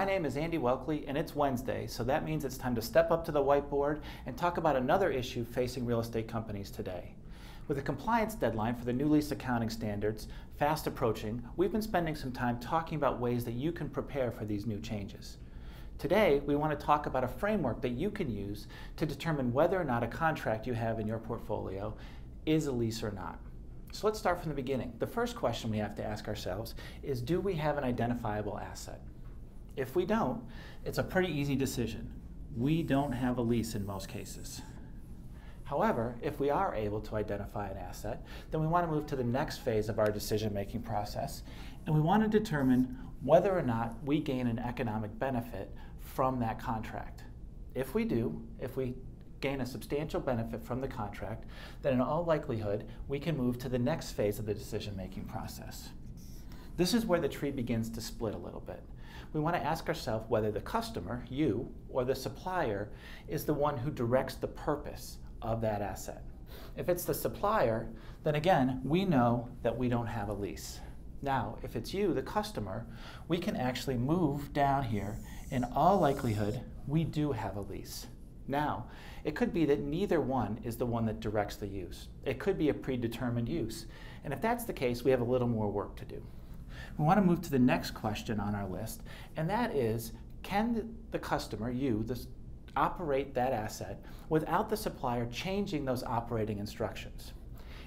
name is Andy Welkley, and it's Wednesday, so that means it's time to step up to the whiteboard and talk about another issue facing real estate companies today. With the compliance deadline for the new lease accounting standards fast approaching, we've been spending some time talking about ways that you can prepare for these new changes. Today, we want to talk about a framework that you can use to determine whether or not a contract you have in your portfolio is a lease or not. So let's start from the beginning. The first question we have to ask ourselves is, do we have an identifiable asset? If we don't, it's a pretty easy decision. We don't have a lease in most cases. However, if we are able to identify an asset, then we want to move to the next phase of our decision-making process, and we want to determine whether or not we gain an economic benefit from that contract. If we do, if we gain a substantial benefit from the contract, then in all likelihood, we can move to the next phase of the decision-making process. This is where the tree begins to split a little bit. We want to ask ourselves whether the customer, you, or the supplier is the one who directs the purpose of that asset. If it's the supplier, then again, we know that we don't have a lease. Now, if it's you, the customer, we can actually move down here. In all likelihood, we do have a lease. Now, it could be that neither one is the one that directs the use. It could be a predetermined use. And if that's the case, we have a little more work to do. We want to move to the next question on our list, and that is, can the customer, you, operate that asset without the supplier changing those operating instructions?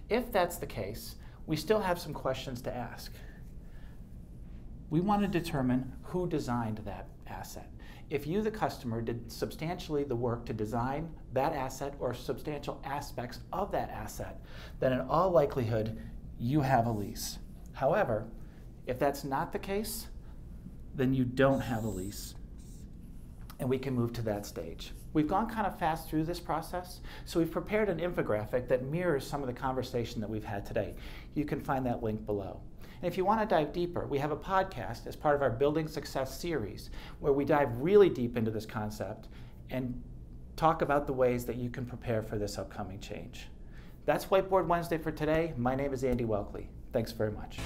If that's the case, we still have some questions to ask. We want to determine who designed that asset. If you, the customer, did substantially the work to design that asset or substantial aspects of that asset, then in all likelihood, you have a lease. However, if that's not the case, then you don't have a lease, and we can move to that stage. We've gone kind of fast through this process, so we've prepared an infographic that mirrors some of the conversation that we've had today. You can find that link below. And if you want to dive deeper, we have a podcast as part of our Building Success series where we dive really deep into this concept and talk about the ways that you can prepare for this upcoming change. That's Whiteboard Wednesday for today. My name is Andy Welkley. Thanks very much.